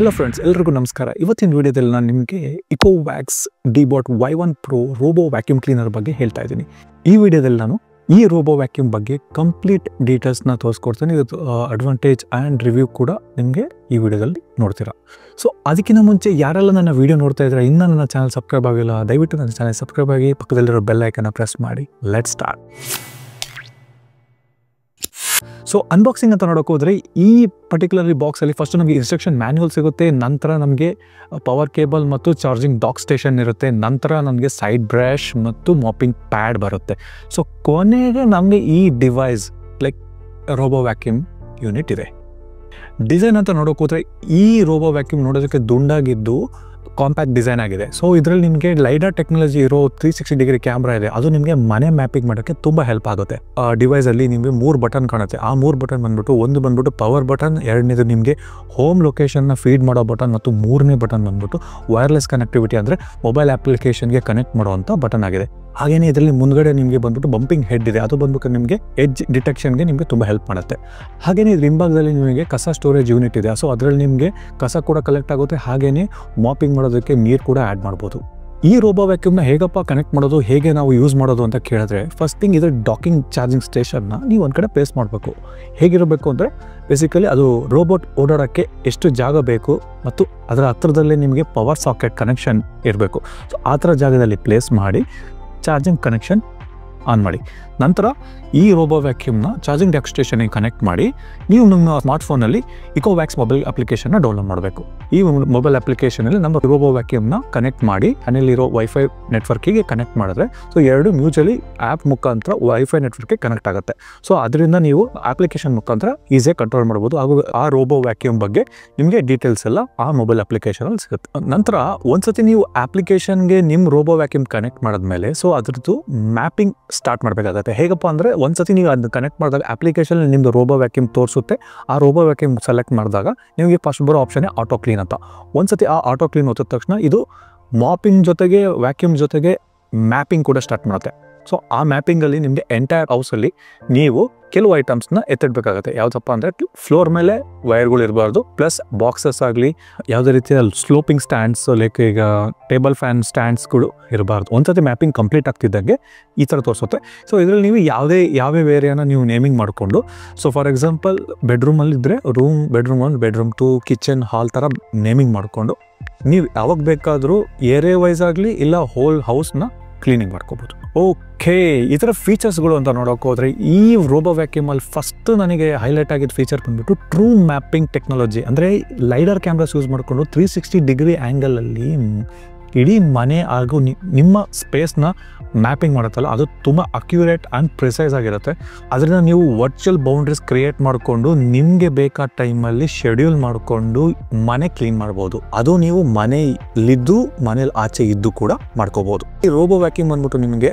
Hello friends, ಎಲ್ರಿಗೂ ನಮಸ್ಕಾರ. ಇವತ್ತಿನ ವಿಡಿಯೋದಲ್ಲಿ ನಾನು ನಿಮಗೆ ಇಕೋವ್ಯಾಕ್ಸ್ ಡಿಬಾಟ್ Y1 Pro robo vacuum cleaner ಬಗ್ಗೆ ಹೇಳ್ತಾ ಇದ್ದೀನಿ. ಈ ವಿಡಿಯೋದಲ್ಲಿ ನಾನು ಈ ರೋಬೋ ವ್ಯಾಕ್ಯೂಮ್ ಬಗ್ಗೆ ಕಂಪ್ಲೀಟ್ ಡೀಟೇಲ್ಸ್ನ ತೋರಿಸ್ಕೊಡ್ತೀನಿ. ಇದು ಅಡ್ವಾಂಟೇಜ್ ಆ್ಯಂಡ್ ರಿವ್ಯೂ ಕೂಡ ನಿಮಗೆ ಈ ವಿಡಿಯೋದಲ್ಲಿ ನೋಡ್ತೀರಾ. ಸೊ ಅದಕ್ಕಿಂತ ಮುಂಚೆ ಯಾರೆಲ್ಲ ನನ್ನ ವಿಡಿಯೋ ನೋಡ್ತಾ ಇದ್ದಾರೆ ಇನ್ನೂ ನನ್ನ ಚಾನಲ್ ಸಬ್ಸ್ಕ್ರೈಬ್ ಆಗಿಲ್ಲ, ದಯವಿಟ್ಟು ನನ್ನ ಚಾನಲ್ ಸಬ್ಸ್ಕ್ರೈಬ್ ಆಗಿ ಪಕ್ಕದಲ್ಲಿರೋ ಬೆಲ್ ಐಕನ್ನ ಪ್ರೆಸ್ ಮಾಡಿ. Let's start. ಸೊ ಅನ್ಬಾಕ್ಸಿಂಗ್ ಅಂತ ನೋಡೋಕೆ ಹೋದರೆ ಈ ಪರ್ಟಿಕ್ಯುಲರ್ಲಿ ಬಾಕ್ಸಲ್ಲಿ ಫಸ್ಟ್ ನಮಗೆ ಇನ್ಸ್ಟ್ರಕ್ಷನ್ ಮ್ಯಾನ್ಯುವಲ್ ಸಿಗುತ್ತೆ, ನಂತರ ನಮಗೆ ಪವರ್ ಕೇಬಲ್ ಮತ್ತು ಚಾರ್ಜಿಂಗ್ ಡಾಕ್ ಸ್ಟೇಷನ್ ಇರುತ್ತೆ, ನಂತರ ನಮಗೆ ಸೈಡ್ ಬ್ರಷ್ ಮತ್ತು ಮಾಪಿಂಗ್ ಪ್ಯಾಡ್ ಬರುತ್ತೆ. ಸೊ ಕೊನೆಗೆ ನಮಗೆ ಈ device like robo vacuum unit ಇದೆ. ಡಿಸೈನ್ ಅಂತ ನೋಡೋಕೆ ಹೋದರೆ ಈ ರೋಬೋ ವ್ಯಾಕ್ಯೂಮ್ ನೋಡೋದಕ್ಕೆ ದುಂಡಾಗಿದ್ದು ಕಾಂಪ್ಯಾಕ್ಟ್ ಡಿಸೈನ್ ಆಗಿದೆ. ಸೊ ಇದರಲ್ಲಿ ನಿಮಗೆ ಲೈಡರ್ ಟೆಕ್ನಾಲಜಿ ಇರೋ 360 ಡಿಗ್ರಿ ಕ್ಯಾಮ್ರಾ ಇದೆ. ಅದು ನಿಮಗೆ ಮನೆ ಮ್ಯಾಪಿಂಗ್ ಮಾಡೋಕ್ಕೆ ತುಂಬ ಹೆಲ್ಪ್ ಆಗುತ್ತೆ. ಆ ಡಿವೈಸಲ್ಲಿ ನಿಮಗೆ 3 ಬಟನ್ ಕಾಣುತ್ತೆ. ಆ 3 ಬಟನ್ ಬಂದ್ಬಿಟ್ಟು ಒಂದು ಬಂದ್ಬಿಟ್ಟು ಪವರ್ ಬಟನ್, ಎರಡನೇದು ನಿಮಗೆ ಹೋಮ್ ಲೊಕೇಶನ್ನ ಫೀಡ್ ಮಾಡೋ ಬಟನ್ ಮತ್ತು ಮೂರನೇ ಬಟನ್ ಬಂದ್ಬಿಟ್ಟು ವೈರ್ಲೆಸ್ ಕನೆಕ್ಟಿವಿಟಿ ಅಂದರೆ ಮೊಬೈಲ್ ಅಪ್ಲಿಕೇಶನ್ಗೆ ಕನೆಕ್ಟ್ ಮಾಡುವಂಥ ಬಟನ್ ಆಗಿದೆ. ಹಾಗೆಯೇ ಇದರಲ್ಲಿ ಮುಂದ್ಗಡೆ ನಿಮಗೆ ಬಂದ್ಬಿಟ್ಟು ಬಂಪಿಂಗ್ ಹೆಡ್ ಇದೆ. ಅದು ಬಂದ್ಬಿಟ್ಟು ನಿಮಗೆ ಎಡ್ಜ್ ಡಿಟೆಕ್ಷನ್ಗೆ ನಿಮಗೆ ತುಂಬ ಹೆಲ್ಪ್ ಮಾಡುತ್ತೆ. ಹಾಗೆಯೇ ಇದ್ರ ಹಿಂಭಾಗದಲ್ಲಿ ನಿಮಗೆ ಕಸ ಸ್ಟೋರೇಜ್ ಯೂನಿಟ್ ಇದೆ. ಸೊ ಅದರಲ್ಲಿ ನಿಮಗೆ ಕಸ ಕೂಡ ಕಲೆಕ್ಟ್ ಆಗುತ್ತೆ, ಹಾಗೆಯೇ ಮಾಪಿಂಗ್ ಮಾಡೋದಕ್ಕೆ ನೀರು ಕೂಡ ಆ್ಯಡ್ ಮಾಡ್ಬೋದು. ಈ ರೋಬೋ ವ್ಯಾಕ್ಯೂಮ್ನ ಹೇಗಪ್ಪ ಕನೆಕ್ಟ್ ಮಾಡೋದು, ಹೇಗೆ ನಾವು ಯೂಸ್ ಮಾಡೋದು ಅಂತ ಕೇಳಿದ್ರೆ, ಫಸ್ಟ್ ಥಿಂಗ್ ಇದರ ಡಾಕಿಂಗ್ ಚಾರ್ಜಿಂಗ್ ಸ್ಟೇಷನ್ನ ನೀವು ಒಂದು ಕಡೆ ಪ್ಲೇಸ್ ಮಾಡಬೇಕು. ಹೇಗಿರಬೇಕು ಅಂದರೆ ಬೇಸಿಕಲಿ ಅದು ರೋಬೋಟ್ ಓಡಾಡೋಕ್ಕೆ ಎಷ್ಟು ಜಾಗ ಬೇಕು ಮತ್ತು ಅದರ ಹತ್ರದಲ್ಲೇ ನಿಮಗೆ ಪವರ್ ಸಾಕೆಟ್ ಕನೆಕ್ಷನ್ ಇರಬೇಕು. ಸೊ ಆ ಥರ ಜಾಗದಲ್ಲಿ ಪ್ಲೇಸ್ ಮಾಡಿ ಚಾರ್ಜಿಂಗ್ ಕನೆಕ್ಷನ್ ಆನ್ ಮಾಡಿ. ನಂತರ ಈ ರೋಬೋ ವ್ಯಾಕ್ಯೂಮ್ನ ಚಾರ್ಜಿಂಗ್ ಡಾಕ್ ಸ್ಟೇಷನ್ಗೆ ಕನೆಕ್ಟ್ ಮಾಡಿ ನೀವು ನಿಮ್ಮ ಸ್ಮಾರ್ಟ್ಫೋನಲ್ಲಿ ಇಕೋವ್ಯಾಕ್ಸ್ ಮೊಬೈಲ್ ಅಪ್ಲಿಕೇಶನ್ನ ಡೌನ್ಲೋಡ್ ಮಾಡಬೇಕು. ಈ ಮೊಬೈಲ್ ಅಪ್ಲಿಕೇಶನಲ್ಲಿ ನಮ್ಮ ರೋಬೋ ವ್ಯಾಕ್ಯೂಮ್ನ ಕನೆಕ್ಟ್ ಮಾಡಿ ಮನೆಯಲ್ಲಿರೋ ವೈಫೈ ನೆಟ್ವರ್ಕಿಗೆ ಕನೆಕ್ಟ್ ಮಾಡಿದ್ರೆ ಸೊ ಎರಡು ಮ್ಯೂಚುವಲಿ ಆ್ಯಪ್ ಮುಖಾಂತರ ವೈಫೈ ನೆಟ್ವರ್ಕ್ಗೆ ಕನೆಕ್ಟ್ ಆಗುತ್ತೆ. ಸೊ ಅದರಿಂದ ನೀವು ಅಪ್ಲಿಕೇಶನ್ ಮುಖಾಂತರ ಈಸಿಯಾಗಿ ಕಂಟ್ರೋಲ್ ಮಾಡ್ಬೋದು. ಹಾಗೂ ಆ ರೋಬೋ ವ್ಯಾಕ್ಯೂಮ್ ಬಗ್ಗೆ ನಿಮಗೆ ಡೀಟೇಲ್ಸ್ ಎಲ್ಲ ಆ ಮೊಬೈಲ್ ಅಪ್ಲಿಕೇಶನಲ್ಲಿ ಸಿಗುತ್ತೆ. ನಂತರ ಒಂದ್ಸತಿ ನೀವು ಅಪ್ಲಿಕೇಶನ್ಗೆ ನಿಮ್ಮ ರೋಬೋ ವ್ಯಾಕ್ಯೂಮ್ ಕನೆಕ್ಟ್ ಮಾಡಿದ್ಮೇಲೆ ಸೊ ಅದ್ರದ್ದು ಮ್ಯಾಪಿಂಗ್ ಸ್ಟಾರ್ಟ್ ಮಾಡಬೇಕಾಗುತ್ತೆ. ಹೇಗಪ್ಪ ಅಂದರೆ ಒಂದ್ಸತಿ ನೀವು ಅದನ್ನ ಕನೆಕ್ಟ್ ಮಾಡಿದಾಗ ಅಪ್ಲಿಕೇಶನ್ ನಿಮ್ಮದು ರೋಬೋ ವ್ಯಾಕ್ಯೂಮ್ ತೋರಿಸುತ್ತೆ. ಆ ರೋಬೋ ವ್ಯಾಕ್ಯೂಮ್ ಸೆಲೆಕ್ಟ್ ಮಾಡಿದಾಗ ನಿಮಗೆ ಫಸ್ಟ್ ಬರೋ ಆಪ್ಷನ್ ಆಟೋ ಕ್ಲೀನ್ ಅಂತ. ಒಂದ್ಸತಿ ಆ ಆಟೋ ಕ್ಲೀನ್ ಹೊತ್ತಿದ ತಕ್ಷಣ ಇದು ಮಾಪಿಂಗ್ ಜೊತೆಗೆ ವ್ಯಾಕ್ಯೂಮ್ ಜೊತೆಗೆ ಮ್ಯಾಪಿಂಗ್ ಕೂಡ ಸ್ಟಾರ್ಟ್ ಮಾಡುತ್ತೆ. ಸೊ ಆ ಮ್ಯಾಪಿಂಗಲ್ಲಿ ನಿಮಗೆ ಎಂಟೈರ್ ಹೌಸಲ್ಲಿ ನೀವು ಕೆಲವು ಐಟಮ್ಸ್ನ ಎತ್ತಿಡಬೇಕಾಗುತ್ತೆ. ಯಾವುದಪ್ಪ ಅಂದರೆ ಫ್ಲೋರ್ ಮೇಲೆ ವೈರ್ಗಳು ಇರಬಾರ್ದು, ಪ್ಲಸ್ ಬಾಕ್ಸಸ್ ಆಗಲಿ ಯಾವುದೇ ರೀತಿಯ ಸ್ಲೋಪಿಂಗ್ ಸ್ಟ್ಯಾಂಡ್ಸ್ ಲೈಕ್ ಈಗ ಟೇಬಲ್ ಫ್ಯಾನ್ ಸ್ಟ್ಯಾಂಡ್ಸ್ಗಳು ಇರಬಾರ್ದು. ಒಂದ್ಸತಿ ಮ್ಯಾಪಿಂಗ್ ಕಂಪ್ಲೀಟ್ ಆಗ್ತಿದ್ದಂಗೆ ಈ ಥರ ತೋರಿಸುತ್ತೆ. ಸೊ ಇದರಲ್ಲಿ ನೀವು ಯಾವ್ಯಾವ ಏರಿಯಾನ ನೀವು ನೇಮಿಂಗ್ ಮಾಡಿಕೊಂಡು, so for example ಬೆಡ್ರೂಮಲ್ಲಿದ್ದರೆ bedroom 1, bedroom 2, kitchen, ಹಾಲ್ ಥರ ನೇಮಿಂಗ್ ಮಾಡಿಕೊಂಡು ನೀವು ಯಾವಾಗ ಬೇಕಾದರೂ ಏರಿಯಾ ವೈಸ್ ಆಗಲಿ ಇಲ್ಲ ಹೋಲ್ ಹೌಸ್ನ ಕ್ಲೀನಿಂಗ್ ಮಾಡ್ಕೋಬೋದು. ಓಕೆ, ಈ ಥರ ಫೀಚರ್ಸ್ಗಳು ಅಂತ ನೋಡೋಕೆ ಹೋದರೆ ಈ ರೋಬೋ ವ್ಯಾಕ್ಯೂಮಲ್ಲಿ ಫಸ್ಟ್ ನನಗೆ ಹೈಲೈಟ್ ಆಗಿದ್ದ ಫೀಚರ್ ಬಂದ್ಬಿಟ್ಟು ಟ್ರೂ ಮ್ಯಾಪಿಂಗ್ ಟೆಕ್ನಾಲಜಿ. ಅಂದರೆ ಲೈಡರ್ ಕ್ಯಾಮ್ರಾಸ್ ಯೂಸ್ ಮಾಡಿಕೊಂಡು 360 ಡಿಗ್ರಿ ಆ್ಯಂಗಲಲ್ಲಿ ಇಡೀ ಮನೆ ಹಾಗೂ ನಿಮ್ಮ ಸ್ಪೇಸ್ನ ಮ್ಯಾಪಿಂಗ್ ಮಾಡುತ್ತಲ್ಲ ಅದು ತುಂಬ ಅಕ್ಯುರೇಟ್ ಆ್ಯಂಡ್ ಪ್ರಿಸೈಸ್ ಆಗಿರುತ್ತೆ. ಅದರಿಂದ ನೀವು ವರ್ಚುವಲ್ ಬೌಂಡ್ರೀಸ್ ಕ್ರಿಯೇಟ್ ಮಾಡಿಕೊಂಡು ನಿಮಗೆ ಬೇಕಾದ ಟೈಮಲ್ಲಿ ಶೆಡ್ಯೂಲ್ ಮಾಡಿಕೊಂಡು ಮನೆ ಕ್ಲೀನ್ ಮಾಡ್ಬೋದು. ಅದು ನೀವು ಮನೆಯಲ್ಲಿದ್ದು ಮನೇಲಿ ಆಚೆ ಇದ್ದು ಕೂಡ ಮಾಡ್ಕೋಬೋದು. ಈ ರೋಬೋ ವ್ಯಾಕ್ಯೂಮ್ ಬಂದ್ಬಿಟ್ಟು ನಿಮಗೆ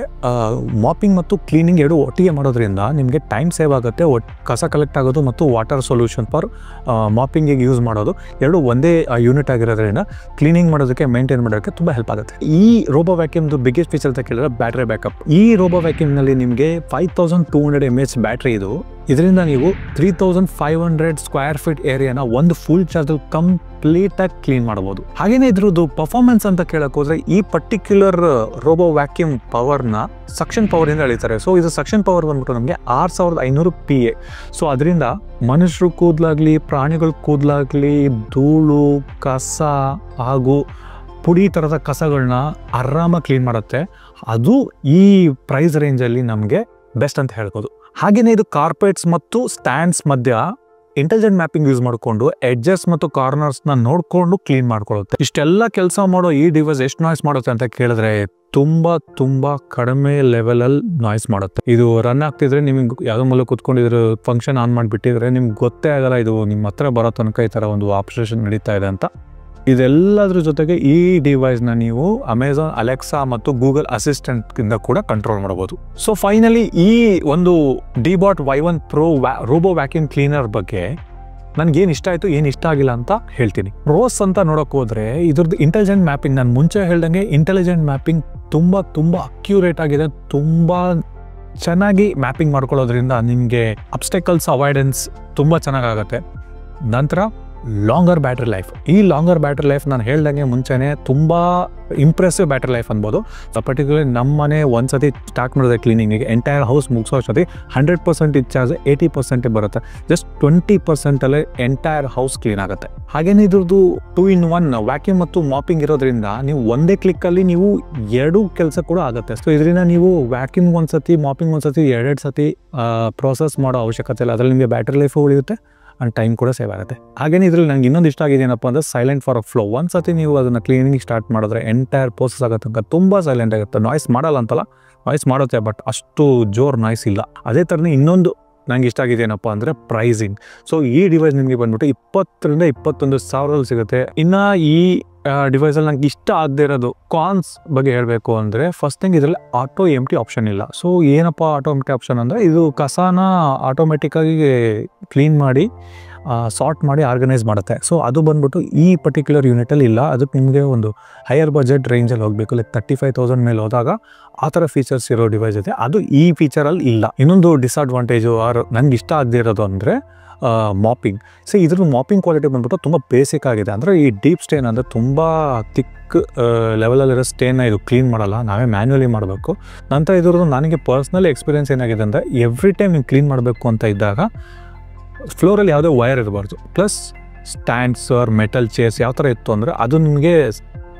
ಮಾಪಿಂಗ್ ಮತ್ತು ಕ್ಲೀನಿಂಗ್ ಎರಡು ಒಟ್ಟಿಗೆ ಮಾಡೋದ್ರಿಂದ ನಿಮಗೆ ಟೈಮ್ ಸೇವ್ ಆಗುತ್ತೆ. ಕಸ ಕಲೆಕ್ಟ್ ಆಗೋದು ಮತ್ತು ವಾಟರ್ ಸೊಲ್ಯೂಷನ್ ಫಾರ್ ಮಾಪಿಂಗಿಗೆ ಯೂಸ್ ಮಾಡೋದು ಎರಡು ಒಂದೇ ಯೂನಿಟ್ ಆಗಿರೋದ್ರಿಂದ ಕ್ಲೀನಿಂಗ್ ಮಾಡೋದಕ್ಕೆ ಮೇಂಟೈನ್ ಮಾಡೋದಕ್ಕೆ ತುಂಬ ಹೆಲ್ಪ್ ಆಗುತ್ತೆ. ಈ ರೋಬೋ ವ್ಯಾಕ್ಯೂಮ್ದು ಬಿಗ್ಗೆಸ್ಟ್ ಫೀಚರ್ ಅಂತ ಕೇಳಿದ್ರೆ ಬ್ಯಾಟ್ರಿ ಬ್ಯಾಕಪ್. ಈ ರೋಬೋ ವ್ಯಾಕ್ಯೂಮ್ನಲ್ಲಿ ನಿಮಗೆ 5200 mAh ಬ್ಯಾಟ್ರಿ ಇದು. ಇದರಿಂದ ನೀವು 3500 ಸ್ಕ್ವೇರ್ ಫೀಟ್ ಏರಿಯಾನ ಒಂದು ಫುಲ್ ಚಾರ್ಜಲ್ಲಿ ಕಂಪ್ಲೀಟಾಗಿ ಕ್ಲೀನ್ ಮಾಡ್ಬೋದು. ಹಾಗೆಯೇ ಇದ್ರದ್ದು ಪರ್ಫಾರ್ಮೆನ್ಸ್ ಅಂತ ಕೇಳಕ್ಕೆ ಹೋದರೆ ಈ ಪರ್ಟಿಕ್ಯುಲರ್ ರೋಬೋ ವ್ಯಾಕ್ಯೂಮ್ ಪವರ್ನ ಸಕ್ಷನ್ ಪವರಿಂದ ಎಳಿತಾರೆ. ಸೊ ಇದು ಸಕ್ಷನ್ ಪವರ್ ಬಂದ್ಬಿಟ್ಟು ನಮಗೆ 6500 PA. ಸೊ ಅದರಿಂದ ಮನುಷ್ಯರು ಕೂದಲಾಗಲಿ ಪ್ರಾಣಿಗಳ ಕೂದಲಾಗಲಿ ಧೂಳು ಕಸ ಹಾಗೂ ಪುಡಿ ಥರದ ಕಸಗಳನ್ನ ಆರಾಮಾಗಿ ಕ್ಲೀನ್ ಮಾಡುತ್ತೆ. ಅದು ಈ ಪ್ರೈಸ್ ರೇಂಜಲ್ಲಿ ನಮಗೆ ಬೆಸ್ಟ್ ಅಂತ ಹೇಳ್ಬೋದು. ಹಾಗೆಯೇ ಇದು ಕಾರ್ಪೆಟ್ಸ್ ಮತ್ತು ಸ್ಟ್ಯಾಂಡ್ಸ್ ಮಧ್ಯ ಇಂಟೆಲಿಜೆಂಟ್ ಮ್ಯಾಪಿಂಗ್ ಯೂಸ್ ಮಾಡಿಕೊಂಡು ಎಡ್ಜಸ್ ಮತ್ತು ಕಾರ್ನರ್ಸ್ನ ನೋಡಿಕೊಂಡು ಕ್ಲೀನ್ ಮಾಡ್ಕೊಳ್ಳುತ್ತೆ. ಇಷ್ಟೆಲ್ಲ ಕೆಲಸ ಮಾಡೋ ಈ ಡಿವೈಸ್ ಎಷ್ಟು ನಾಯ್ಸ್ ಮಾಡುತ್ತೆ ಅಂತ ಕೇಳಿದ್ರೆ ತುಂಬ ಕಡಿಮೆ ಲೆವೆಲಲ್ಲಿ ನಾಯ್ಸ್ ಮಾಡುತ್ತೆ. ಇದು ರನ್ ಆಗ್ತಿದ್ರೆ ನಿಮಗೆ ಯಾವುದೋ ಮೂಲ ಕೂತ್ಕೊಂಡಿದ್ರೆ ಫಂಕ್ಷನ್ ಆನ್ ಮಾಡಿಬಿಟ್ಟಿದ್ರೆ ನಿಮ್ಗೆ ಗೊತ್ತೇ ಆಗಲ್ಲ ಇದು ನಿಮ್ಮ ಹತ್ರ ಬರೋ ತನಕ ಈ ಥರ ಒಂದು ಆಪರೇಷನ್ ನಡೀತಾ ಇದೆ ಅಂತ. ಇದೆಲ್ಲದ್ರ ಜೊತೆಗೆ ಈ ಡಿವೈಸ್ನ ನೀವು ಅಮೆಜಾನ್ ಅಲೆಕ್ಸಾ ಮತ್ತು ಗೂಗಲ್ ಅಸಿಸ್ಟೆಂಟ್ಗಿಂದ ಕೂಡ ಕಂಟ್ರೋಲ್ ಮಾಡ್ಬೋದು. ಸೊ ಫೈನಲಿ ಈ ಒಂದು ಡಿಬಾಟ್ Y1 Pro robo vacuum cleaner ಬಗ್ಗೆ ನನಗೇನು ಇಷ್ಟ ಆಯಿತು ಏನು ಇಷ್ಟ ಆಗಿಲ್ಲ ಅಂತ ಹೇಳ್ತೀನಿ. ಪ್ರೋಸ್ ಅಂತ ನೋಡೋಕೆ ಹೋದರೆ ಇದ್ರದ್ದು ಇಂಟೆಲಿಜೆಂಟ್ ಮ್ಯಾಪಿಂಗ್, ನಾನು ಮುಂಚೆ ಹೇಳ್ದಂಗೆ ಇಂಟೆಲಿಜೆಂಟ್ ಮ್ಯಾಪಿಂಗ್ ತುಂಬ ಅಕ್ಯುರೇಟ್ ಆಗಿದೆ. ತುಂಬ ಚೆನ್ನಾಗಿ ಮ್ಯಾಪಿಂಗ್ ಮಾಡ್ಕೊಳ್ಳೋದ್ರಿಂದ ನಿಮಗೆ ಅಬ್ಸ್ಟೆಕಲ್ಸ್ ಅವಾಯ್ಡೆನ್ಸ್ ತುಂಬ ಚೆನ್ನಾಗಾಗುತ್ತೆ. ನಂತರ ಲಾಂಗರ್ ಬ್ಯಾಟ್ರಿ ಲೈಫ್. ಈ ಲಾಂಗರ್ ಬ್ಯಾಟ್ರಿ ಲೈಫ್ ನಾನು ಹೇಳ್ದಂಗೆ ಮುಂಚೆನೇ ತುಂಬ ಇಂಪ್ರೆಸಿವ್ ಬ್ಯಾಟ್ರಿ ಲೈಫ್ ಅನ್ಬೋದು. ಪರ್ಟಿಕ್ಯುಲರ್ಲಿ ನಮ್ಮ ಮನೆ ಒಂದ್ಸತಿ ಸ್ಟಾರ್ಟ್ ಮಾಡಿದ್ರೆ ಕ್ಲೀನಿಂಗಿಗೆ ಎಂಟೈರ್ ಹೌಸ್ ಮುಗಿಸೋ ಅಷ್ಟೊತ್ತಿ 100% ಚಾರ್ಜ್ 80% ಬರುತ್ತೆ. ಜಸ್ಟ್ 20%ಅಲ್ಲೇ ಎಂಟೈರ್ ಹೌಸ್ ಕ್ಲೀನ್ ಆಗುತ್ತೆ. ಹಾಗೇನೇ ಇದ್ರದ್ದು 2-in-1 ವ್ಯಾಕ್ಯೂಮ್ ಮತ್ತು ಮಾಪಿಂಗ್ ಇರೋದ್ರಿಂದ ನೀವು ಒಂದೇ ಕ್ಲಿಕ್ಕಲ್ಲಿ ನೀವು ಎರಡು ಕೆಲಸ ಕೂಡ ಆಗುತ್ತೆ. ಸೊ ಇದರಿಂದ ನೀವು ವ್ಯಾಕ್ಯೂಮ್ ಒಂದ್ಸತಿ ಮಾಪಿಂಗ್ ಒಂದ್ಸತಿ ಎರಡು ಸತಿ ಪ್ರೋಸೆಸ್ ಮಾಡೋ ಅವಶ್ಯಕತೆ ಇಲ್ಲ. ಅದರಲ್ಲಿ ನಿಮಗೆ ಬ್ಯಾಟ್ರಿ ಲೈಫು ಉಳಿಯುತ್ತೆ ಆ್ಯಂಡ್ ಟೈಮ್ ಕೂಡ ಸೇವ್ ಆಗುತ್ತೆ. ಹಾಗೇನೇ ಇದ್ರಲ್ಲಿ ನಂಗೆ ಇನ್ನೊಂದು ಇಷ್ಟ ಆಗಿದೆ ಏನಪ್ಪ ಅಂದರೆ ಸೈಲೆಂಟ್ ಫಾರ್ ಅ ಫ್ಲೋ. ಒಂದ್ಸತಿ ನೀವು ಅದನ್ನು ಕ್ಲೀನಿಂಗ್ ಸ್ಟಾರ್ಟ್ ಮಾಡಿದ್ರೆ ಎಂಟೈರ್ ಪ್ರೋಸೆಸ್ ಆಗೋ ತನಕ ತುಂಬ ಸೈಲೆಂಟ್ ಆಗುತ್ತೆ. ನಾಯ್ಸ್ ಮಾಡಲ್ಲ ಅಂತಲ್ಲ, ನಾಯ್ಸ್ ಮಾಡುತ್ತೆ, ಬಟ್ ಅಷ್ಟು ಜೋರು ನಾಯ್ಸ್ ಇಲ್ಲ. ಅದೇ ಥರನೇ ಇನ್ನೊಂದು ನಂಗೆ ಇಷ್ಟ ಆಗಿದೆ ಏನಪ್ಪ ಅಂದರೆ ಪ್ರೈಸಿಂಗ್. ಸೊ ಈ ಡಿವೈಸ್ ನಿಮಗೆ ಬಂದ್ಬಿಟ್ಟು 20,000-21,000 ಸಿಗುತ್ತೆ. ಇನ್ನು ಈ ಡಿವೈಸಲ್ಲಿ ನಂಗೆ ಇಷ್ಟ ಆಗದೆ ಇರೋದು ಕಾನ್ಸ್ ಬಗ್ಗೆ ಹೇಳಬೇಕು ಅಂದರೆ ಫಸ್ಟ್ ಥಿಂಗ್ ಇದರಲ್ಲಿ ಆಟೋ ಎಂಟಿ ಆಪ್ಷನ್ ಇಲ್ಲ. ಸೊ ಏನಪ್ಪ ಆಟೋ ಎಂಟಿ ಆಪ್ಷನ್ ಅಂದರೆ ಇದು ಕಸಾನ ಆಟೋಮೆಟಿಕ್ಕಾಗಿ ಕ್ಲೀನ್ ಮಾಡಿ ಸಾರ್ಟ್ ಮಾಡಿ ಆರ್ಗನೈಸ್ ಮಾಡುತ್ತೆ. ಸೊ ಅದು ಬಂದ್ಬಿಟ್ಟು ಈ ಪರ್ಟಿಕ್ಯುಲರ್ ಯೂನಿಟಲ್ಲಿ ಇಲ್ಲ. ಅದಕ್ಕೆ ನಿಮಗೆ ಒಂದು ಹೈಯರ್ ಬಜೆಟ್ ರೇಂಜಲ್ಲಿ ಹೋಗಬೇಕು, ಲೈಕ್ 35,000 ಮೇಲೆ ಹೋದಾಗ ಆ ಥರ ಫೀಚರ್ಸ್ ಇರೋ ಡಿವೈಸ್ ಇದೆ. ಅದು ಈ ಫೀಚರಲ್ಲಿ ಇಲ್ಲ. ಇನ್ನೊಂದು ಡಿಸ್ಅಡ್ವಾಂಟೇಜು ನನಗೆ ಇಷ್ಟ ಆಗದೆ ಇರೋದು ಅಂದರೆ ಮಾಪಿಂಗ್. ಸೊ ಇದ್ರ ಮಾಪಿಂಗ್ ಕ್ವಾಲಿಟಿ ಬಂದ್ಬಿಟ್ಟು ತುಂಬ ಬೇಸಿಕ್ ಆಗಿದೆ. ಅಂದರೆ ಈ ಡೀಪ್ ಸ್ಟೇನ್ ಅಂದರೆ ತುಂಬ ಥಿಕ್ ಲೆವೆಲಲ್ಲಿರೋ ಸ್ಟೇನ್ನ ಇದು ಕ್ಲೀನ್ ಮಾಡಲ್ಲ, ನಾವೇ ಮ್ಯಾನ್ಯುವಲಿ ಮಾಡಬೇಕು. ನಂತರ ಇದ್ರದ್ದು ನನಗೆ ಪರ್ಸ್ನಲಿ ಎಕ್ಸ್ಪೀರಿಯನ್ಸ್ ಏನಾಗಿದೆ ಅಂದರೆ ಎವ್ರಿ ಟೈಮ್ ನೀವು ಕ್ಲೀನ್ ಮಾಡಬೇಕು ಅಂತ ಇದ್ದಾಗ ಫ್ಲೋರಲ್ಲಿ ಯಾವುದೇ ವೈರ್ ಇರಬಾರ್ದು. Plus stands or metal chairs ಯಾವ ಥರ ಇತ್ತು ಅಂದರೆ ಅದು ನಿಮಗೆ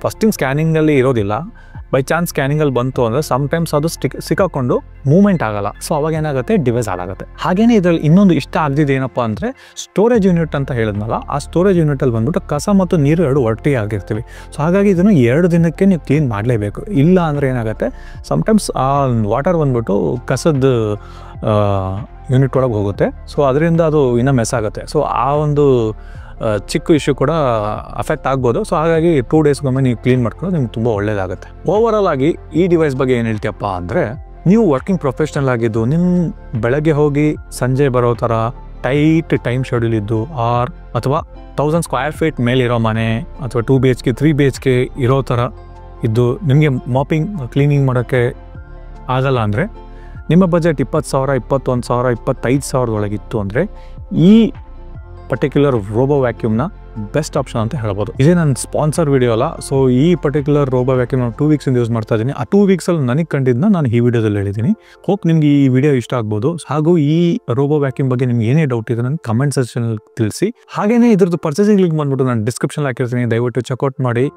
ಫಸ್ಟಿಂಗ್ ಸ್ಕ್ಯಾನಿಂಗಲ್ಲಿ ಇರೋದಿಲ್ಲ. ಬೈ ಚಾನ್ಸ್ ಸ್ಕ್ಯಾನಿಂಗಲ್ಲಿ ಬಂತು ಅಂದರೆ ಸಮ್ಟೈಮ್ಸ್ ಅದು ಸಿಕ್ಕಾಕೊಂಡು ಮೂವ್ಮೆಂಟ್ ಆಗಲ್ಲ. ಸೊ ಅವಾಗ ಏನಾಗುತ್ತೆ, ಡಿವೈಸ್ ಹಾಳಾಗುತ್ತೆ. ಹಾಗೇನೇ ಇದರಲ್ಲಿ ಇನ್ನೊಂದು ಇಷ್ಟ ಆಗದಿದ್ದು ಏನಪ್ಪ ಅಂದರೆ ಸ್ಟೋರೇಜ್ ಯೂನಿಟ್ ಅಂತ ಹೇಳಿದ್ನಲ್ಲ, ಆ ಸ್ಟೋರೇಜ್ ಯೂನಿಟಲ್ಲಿ ಬಂದ್ಬಿಟ್ಟು ಕಸ ಮತ್ತು ನೀರು ಎರಡು ಒಟ್ಟಿಗೆ ಆಗಿರ್ತೀವಿ. ಸೊ ಹಾಗಾಗಿ ಇದನ್ನು 2 ದಿನಕ್ಕೆ ನೀವು ಕ್ಲೀನ್ ಮಾಡಲೇಬೇಕು. ಇಲ್ಲ ಅಂದರೆ ಏನಾಗುತ್ತೆ, ಸಮ್ಟೈಮ್ಸ್ ಆ ವಾಟರ್ ಬಂದ್ಬಿಟ್ಟು ಕಸದ ಯೂನಿಟ್ ಒಳಗೆ ಹೋಗುತ್ತೆ. ಸೊ ಅದರಿಂದ ಅದು ಇನ್ನೂ ಮೆಸ್ ಆಗುತ್ತೆ. ಸೊ ಆ ಒಂದು ಚಿಕ್ಕ ಇಶ್ಯೂ ಕೂಡ ಅಫೆಕ್ಟ್ ಆಗ್ಬೋದು. ಸೊ ಹಾಗಾಗಿ 2 ಡೇಸ್ಗೊಮ್ಮೆ ನೀವು ಕ್ಲೀನ್ ಮಾಡ್ಕೊಂಡು ನಿಮ್ಗೆ ತುಂಬ ಒಳ್ಳೆಯದಾಗುತ್ತೆ. ಓವರಾಲ್ ಆಗಿ ಈ ಡಿವೈಸ್ ಬಗ್ಗೆ ಏನು ಹೇಳ್ತೀಯಪ್ಪ ಅಂದರೆ, ನೀವು ವರ್ಕಿಂಗ್ ಪ್ರೊಫೆಷ್ನಲ್ ಆಗಿದ್ದು ನಿಮ್ಮ ಬೆಳಗ್ಗೆ ಹೋಗಿ ಸಂಜೆ ಬರೋ ಥರ ಟೈಟ್ ಟೈಮ್ ಶೆಡ್ಯೂಲ್ ಇದ್ದು ಅಥವಾ 1000 ಸ್ಕ್ವೇರ್ ಫೀಟ್ ಮೇಲಿರೋ ಮನೆ ಅಥವಾ 2 BHK 3 BHK ಇರೋ ಥರ ಇದ್ದು ನಿಮಗೆ ಮಾಪಿಂಗ್ ಕ್ಲೀನಿಂಗ್ ಮಾಡೋಕ್ಕೆ ಆಗಲ್ಲ ಅಂದರೆ, ನಿಮ್ಮ ಬಜೆಟ್ 20,000, 21,000, 25,000 ಒಳಗಿತ್ತು ಅಂದರೆ ಈ ಪರ್ಟಿಕ್ಯುಲರ್ ರೋಬೋ ವ್ಯಾಕ್ಯೂಮ್ನ ಬೆಸ್ಟ್ ಆಪ್ಷನ್ ಅಂತ ಹೇಳ್ಬೋದು. ಇದೇ ನನ್ನ ಸ್ಪಾನ್ಸರ್ ವಿಡಿಯೋ ಅಲ್ಲ. ಸೊ ಈ ಪರ್ಟಿಕ್ಯುಲರ್ ರೋಬೋ ವ್ಯಾಕ್ಯೂಮ್ ನಾನು 2 ವೀಕ್ಸಿಂದ ಯೂಸ್ ಮಾಡ್ತಾ ಇದ್ದೀನಿ. ಆ 2 ವೀಕ್ಸಲ್ಲಿ ನನಗೆ ಕಂಡಿದ್ದನ್ನ ನಾನು ಈ ವಿಡಿಯೋದಲ್ಲಿ ಹೇಳಿದ್ದೀನಿ. ಹೋಪ್ ನಿಮ್ಗೆ ಈ ವಿಡಿಯೋ ಇಷ್ಟ ಆಗ್ಬೋದು. ಹಾಗೂ ಈ ರೋಬೋ ವ್ಯಾಕ್ಯೂಮ್ ಬಗ್ಗೆ ನಿಮ್ಗೆ ಏನೇ ಡೌಟ್ ಇದೆ ನನಗೆ ಕಮೆಂಟ್ ಸೆಕ್ಷನಲ್ಲಿ ತಿಳಿಸಿ. ಹಾಗೇನೇ ಇದ್ರದ್ದು ಪರ್ಚೇಸಿಂಗ್ ಲಿಂಕ್ ಬಂದ್ಬಿಟ್ಟು ನಾನು ಡಿಸ್ಕ್ರಿಪ್ಷನ್ ಹಾಕಿರ್ತೀನಿ, ದಯವಿಟ್ಟು ಚೆಕ್ಔಟ್ ಮಾಡಿ.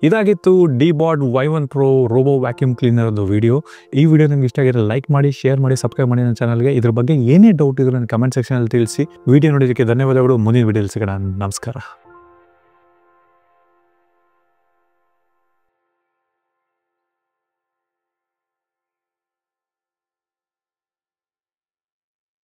ಇದಾಗಿತ್ತು ಡಿಬಾಟ್ Y1 Pro robo vacuum ಕ್ಲೀನರ್ದು video. ಈ ವಿಡಿಯೋ ನಿಮ್ಗೆ ಇಷ್ಟ ಆಗಿದ್ರೆ ಲೈಕ್ ಮಾಡಿ, ಶೇರ್ ಮಾಡಿ, ಸಬ್ಸ್ಕ್ರೈಬ್ ಮಾಡಿ ನನ್ನ ಚಾನಲ್ಗೆ. ಇದ್ರ ಬಗ್ಗೆ ಏನೇ ಡೌಟ್ ಇದ್ರೆ ನನ್ನ ಕಮೆಂಟ್ ಸೆಕ್ಷನಲ್ಲಿ ತಿಳಿಸಿ. ವಿಡಿಯೋ ನೋಡೋದಕ್ಕೆ ಧನ್ಯವಾದಗಳು. ಮುಂದಿನ ವಿಡಿಯೋದಲ್ಲಿ ಸಿಗೋಣ. ನಮಸ್ಕಾರ.